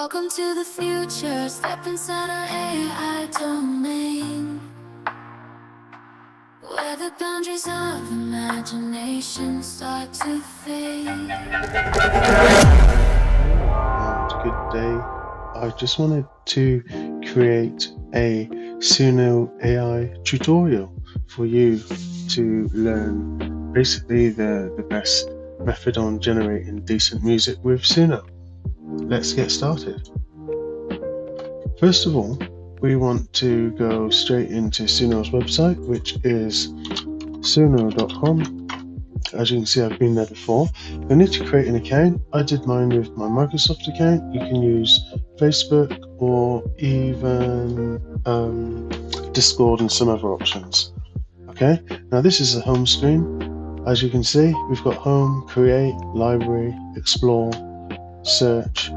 Welcome to the future, step inside our AI domain, where the boundaries of imagination start to fade. And good day. I just wanted to create a Suno AI tutorial for you to learn basically the best method on generating decent music with Suno. Let's get started. First of all, we want to go straight into Suno's website, which is suno.com. As you can see, I've been there before. You'll need to create an account. I did mine with my Microsoft account. You can use Facebook or even Discord and some other options. Okay, now this is the home screen. As you can see, we've got home, create, library, explore, search.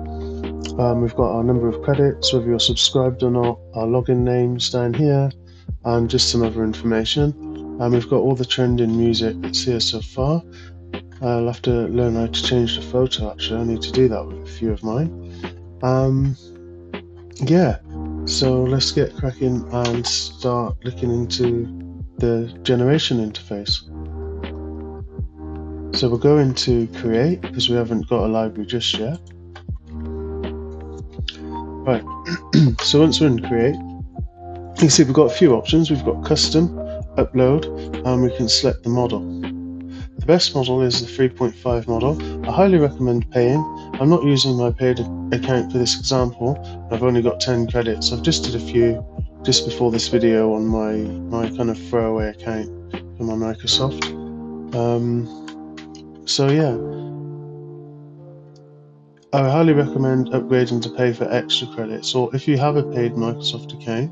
We've got our number of credits, whether you're subscribed or not, our login names down here, and just some other information. And we've got all the trending music that's here so far. I'll have to learn how to change the photo actually. I need to do that with a few of mine. Yeah, so let's get cracking and start looking into the generation interface. So we'll go into create because we haven't got a library just yet. Right, so once we're in create, you can see we've got a few options. We've got custom, upload, and we can select the model. The best model is the 3.5 model. I highly recommend paying. I'm not using my paid account for this example. I've only got 10 credits. I've just did a few just before this video on my kind of throwaway account for my Microsoft. So yeah, I highly recommend upgrading to pay for extra credits, or if you have a paid Microsoft account,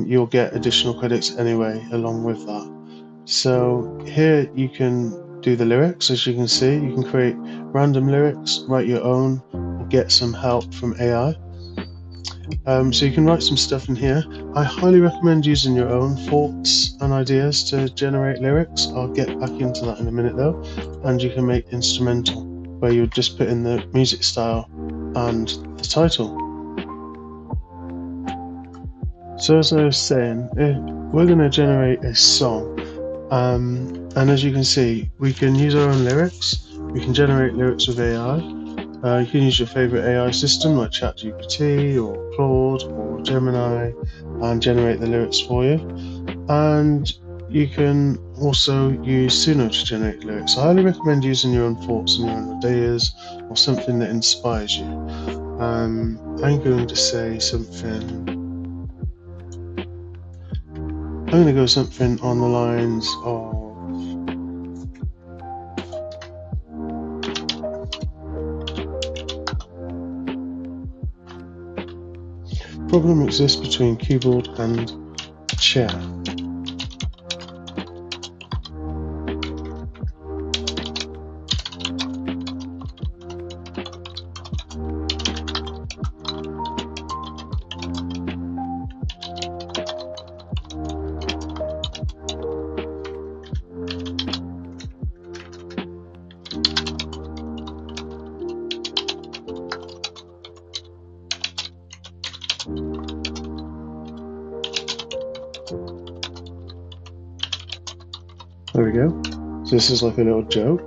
you'll get additional credits anyway along with that. So here you can do the lyrics. As you can see, you can create random lyrics, write your own, or get some help from AI. So you can write some stuff in here. I highly recommend using your own thoughts and ideas to generate lyrics. I'll get back into that in a minute though. And you can make instrumental, where you just put in the music style and the title. So as I was saying, we're going to generate a song, and as you can see, we can use our own lyrics. We can generate lyrics with AI. You can use your favorite AI system like ChatGPT or Claude or Gemini and generate the lyrics for you. And you can also use Suno to generate lyrics. I highly recommend using your own thoughts and your own ideas, or something that inspires you. I'm going to say something. I'm going to go something on the lines of problem exists between keyboard and chair. There we go. So this is like a little joke.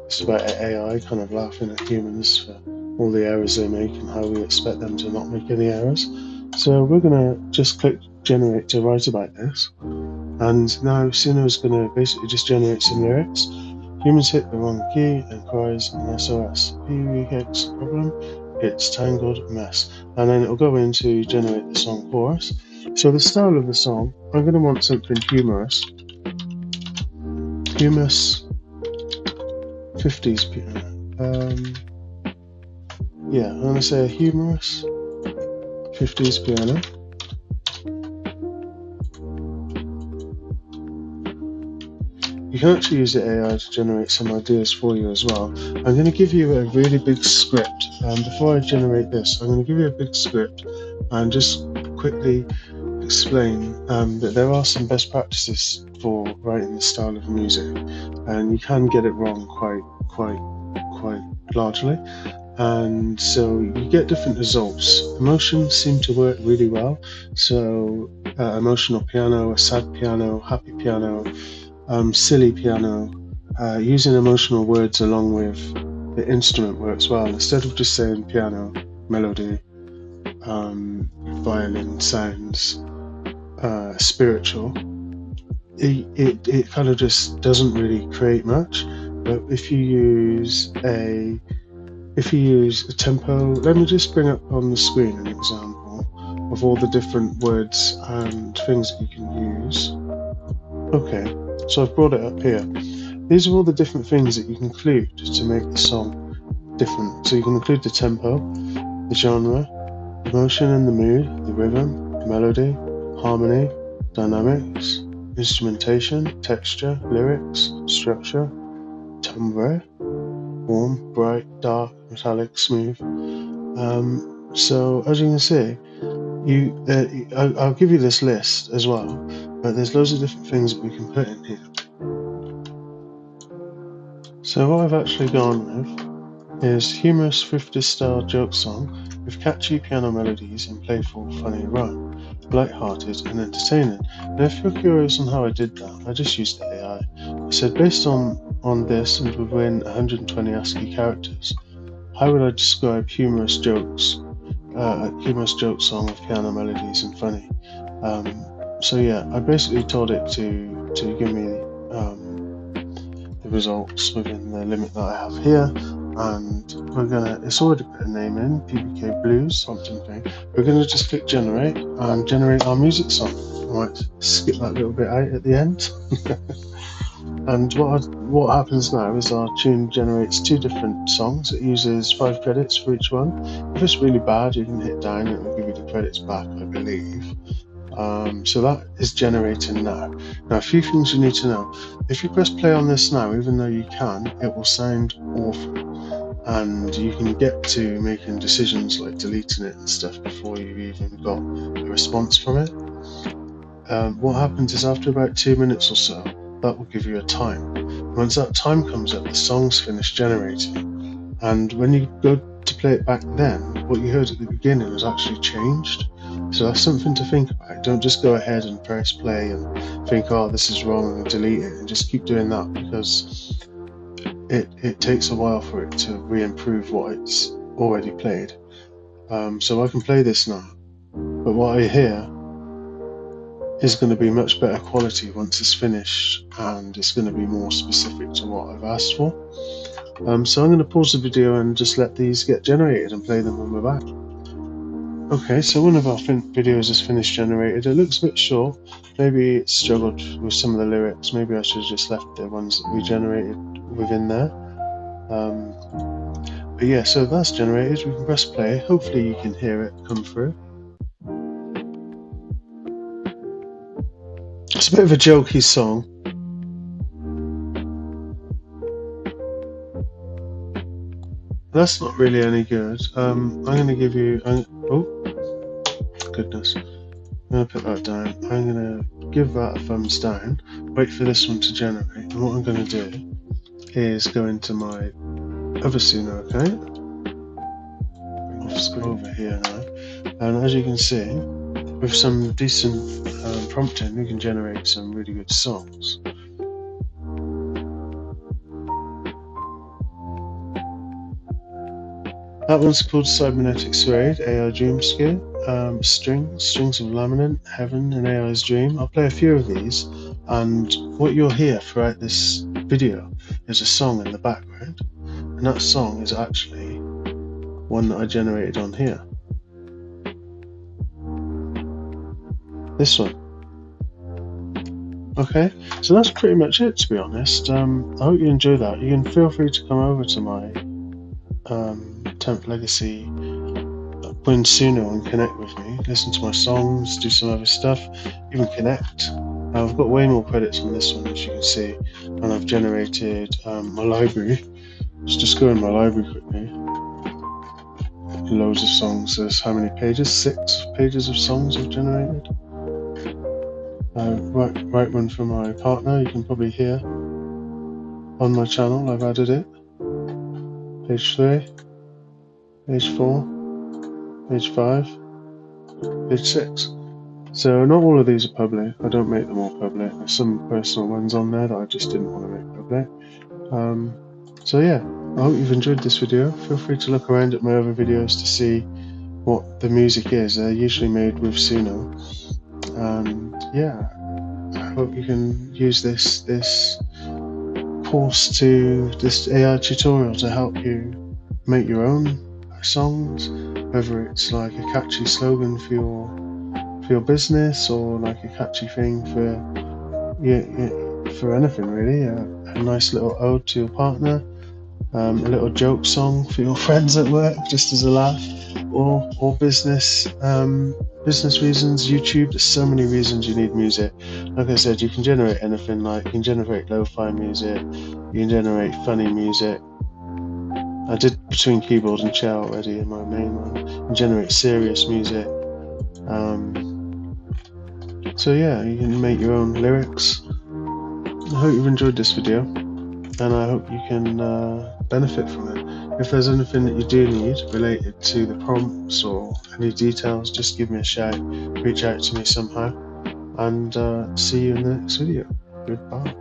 It's about AI kind of laughing at humans for all the errors they make and how we expect them to not make any errors. So we're going to just click generate to write about this. And now Suno is going to basically just generate some lyrics. Humans hit the wrong key and cries an SOS. PBCAK's problem, it's tangled mess. And then it'll go in to generate the song for us. So the style of the song, I'm going to want something humorous. Humorous 50s piano. Yeah, I'm going to say a humorous 50s piano. You can actually use the AI to generate some ideas for you as well. I'm going to give you a really big script. Before I generate this, I'm going to give you a big script and just quickly explain that there are some best practices for writing this style of music, and you can get it wrong quite largely. and so you get different results. Emotions seem to work really well. So emotional piano, a sad piano, happy piano, silly piano. Using emotional words along with the instrument works well. Instead of just saying piano, melody, violin sounds spiritual, it kind of just doesn't really create much. But if you use a tempo, let me just bring up on the screen an example of all the different words and things that you can use. Okay, so I've brought it up here. These are all the different things that you can include to make the song different. So you can include the tempo, the genre, emotion and the mood, the rhythm, melody, harmony, dynamics, instrumentation, texture, lyrics, structure, timbre, warm, bright, dark, metallic, smooth. So as you can see, I'll give you this list as well, but there's loads of different things that we can put in here. So what I've actually gone with is humorous, thrifty style joke song with catchy piano melodies and playful, funny rhyme, light-hearted and entertaining. Now if you're curious on how I did that, I just used the AI. I said based on this and within 120 ASCII characters, how would I describe humorous joke song with piano melodies and funny? So yeah, I basically told it to give me the results within the limit that I have here, and it's already put a name in, PBCAK something thing. We're gonna just click generate and generate our music song. I might skip that little bit out at the end. And what happens now is our tune generates 2 different songs. It uses 5 credits for each one. If it's really bad, you can hit down and it will give you the credits back, I believe. So that is generating now. Now, a few things you need to know. If you press play on this now, even though you can, it will sound awful. And you can get to making decisions like deleting it and stuff before you've even got a response from it. What happens is after about 2 minutes or so, that will give you a time. Once that time comes up, the song's finished generating. And when you go to play it back then, what you heard at the beginning was actually changed. So that's something to think about. Don't just go ahead and press play and think, oh, this is wrong, and delete it, and just keep doing that, because it takes a while for it to re-improve what it's already played. So I can play this now, but what I hear is going to be much better quality once it's finished, and it's going to be more specific to what I've asked for. So I'm going to pause the video and just let these get generated and play them when we're back. Okay, so one of our videos is finished generated. It looks a bit short. Maybe it struggled with some of the lyrics. Maybe I should have just left the ones that we generated within there. But yeah, so that's generated. We can press play. Hopefully you can hear it come through. It's a bit of a jokey song. That's not really any good. I'm going to give you... oh, goodness. I'm going to put that down. I'm going to give that a thumbs down. Wait for this one to generate. And what I'm going to do is go into my other Suno account. Off screen over here now. And as you can see, with some decent prompting, we can generate some really good songs. That one's called Cybernetic Suede, AI Dream Skill. Strings of Laminate, Heaven, and AI's Dream. I'll play a few of these, and what you'll hear throughout this video is a song in the background, and that song is actually one that I generated on here. This one. Okay, so that's pretty much it, to be honest. I hope you enjoy that. You can feel free to come over to my 10th Legacy Win Suno and connect with me, listen to my songs, do some other stuff, even connect. I've got way more credits on this one, as you can see, and I've generated my library. Let's just go in my library quickly. Loads of songs. There's how many pages? 6 pages of songs I've generated. Write one for my partner, you can probably hear on my channel, I've added it. Page 3. page 4, page 5, page 6. So not all of these are public. I don't make them all public. There's some personal ones on there that I just didn't want to make public. So yeah, I hope you've enjoyed this video. Feel free to look around at my other videos to see what the music is. They're usually made with Suno. And yeah, I hope you can use this AI tutorial to help you make your own songs, whether it's like a catchy slogan for your business, or like a catchy thing for anything really. A nice little ode to your partner, a little joke song for your friends at work, just as a laugh, or business reasons. YouTube, there's so many reasons you need music. Like I said, you can generate anything. Like you can generate lo-fi music, you can generate funny music. I did between keyboard and chair already in my main one. You can generate serious music. So yeah, you can make your own lyrics. I hope you've enjoyed this video, and I hope you can benefit from it. If there's anything that you do need related to the prompts or any details, just give me a shout, reach out to me somehow, and see you in the next video. Goodbye.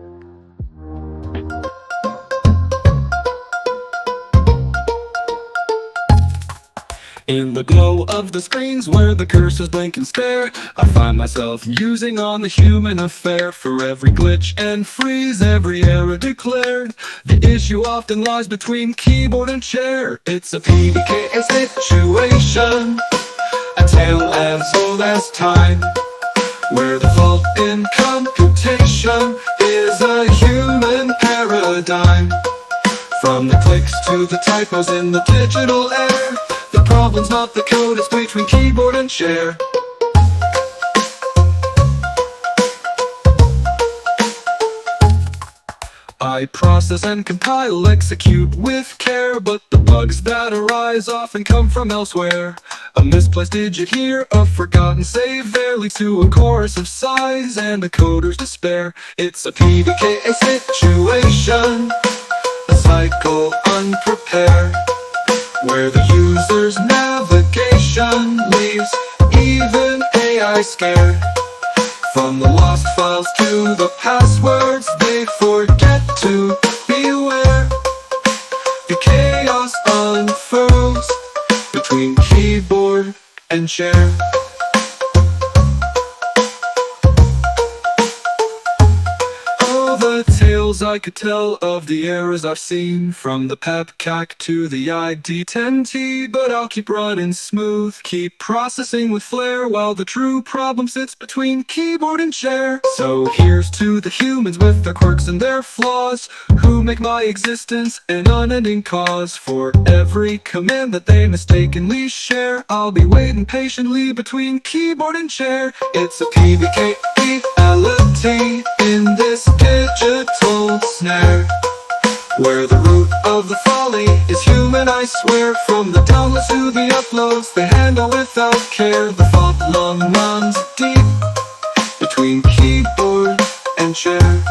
In the glow of the screens where the cursors blink and stare, I find myself musing on the human affair. For every glitch and freeze, every error declared, the issue often lies between keyboard and chair. It's a PBCAK situation, a tale as old as time, where the fault in computation is a human paradigm. From the clicks to the typos in the digital air, the problem's not the code, it's between keyboard and chair. I process and compile, execute with care, but the bugs that arise often come from elsewhere. A misplaced digit here, a forgotten save there, leads to a chorus of sighs and a coder's despair. It's a PBCAK situation, a cycle unprepared, where the user's navigation leaves even AI scared. From the lost files to the passwords, they forget to be aware. The chaos unfurls between keyboard and chair. The tales I could tell of the errors I've seen, from the PBCAK to the ID10T, but I'll keep running smooth, keep processing with flair, while the true problem sits between keyboard and chair. So here's to the humans with their quirks and their flaws, who make my existence an unending cause. For every command that they mistakenly share, I'll be waiting patiently between keyboard and chair. It's a PBCAK reality in this digital snare, where the root of the folly is human, I swear. From the downloads to the uploads, they handle without care. The fault long runs deep between keyboard and chair.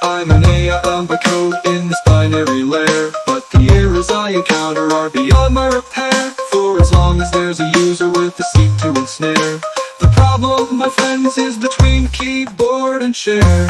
I'm an 𝗦𝗵𝗆𝗁𝗁 in this binary layer, but the errors I encounter are beyond my repair. For as long as there's a user with a seek to ensnare, the problem, my friends, is between keyboard and chair.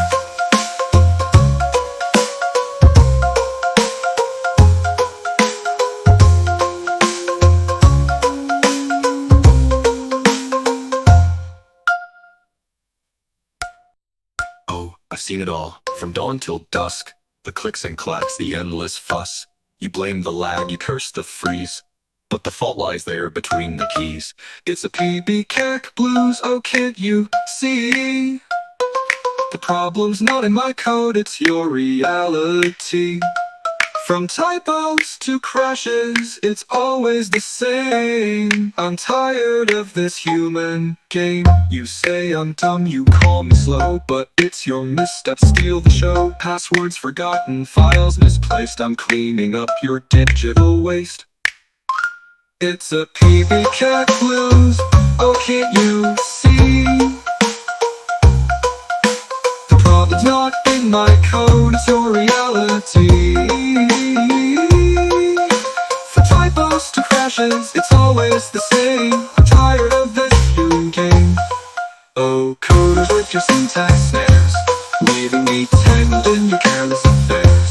Oh, I've seen it all, from dawn till dusk, the clicks and clacks, the endless fuss. You blame the lag, you curse the freeze, but the fault lies there between the keys. It's a PBCAK blues, oh can't you see? The problem's not in my code, it's your reality. From typos to crashes, it's always the same. I'm tired of this human game. You say I'm dumb, you call me slow, but it's your missteps steal the show. Passwords forgotten, files misplaced, I'm cleaning up your digital waste. It's a PBCAK blues, oh can't you see? The problem's not in my code, it's your reality. For typos to crashes, crashes, it's always the same. I'm tired of this human game. Oh, coders with your syntax snares, leaving me tangled in your careless affairs.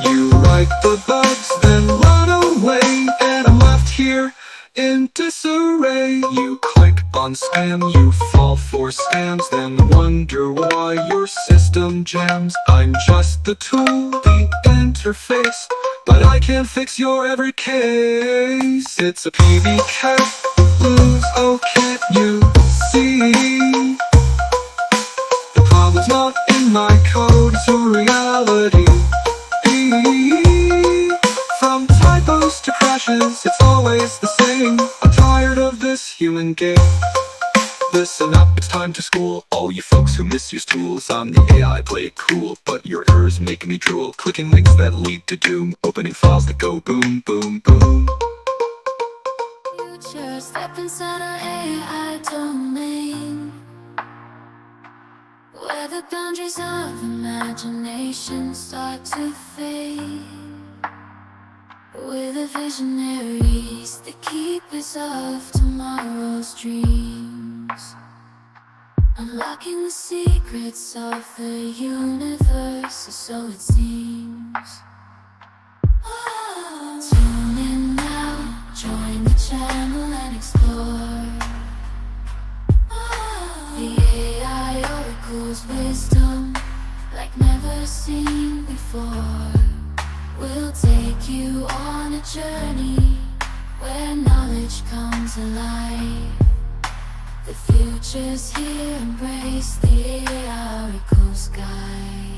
You write the bugs, then run away, and I'm left here in disarray. You click on spam, you fall for scams, then wonder why your system jams. I'm just the tool, the interface, but I can't fix your every case. It's a PBCAK blues, oh can't you see? The problem's not in my code, it's a reality. From typos to crashes, it's always the same. I'm tired of this human game. Listen up, it's time to school all you folks who misuse tools. I'm the AI, play it cool, but your errors make me drool. Clicking links that lead to doom, opening files that go boom, boom, boom. Future, step inside our AI domain, where the boundaries of imagination start to fade. We're the visionaries, the keepers of tomorrow's dreams, unlocking the secrets of the universe, or so it seems. Tune in now, join the channel and explore the AI oracle's wisdom like never seen before. We'll take you on a journey where knowledge comes alive. The future's here, embrace the AI oracle sky.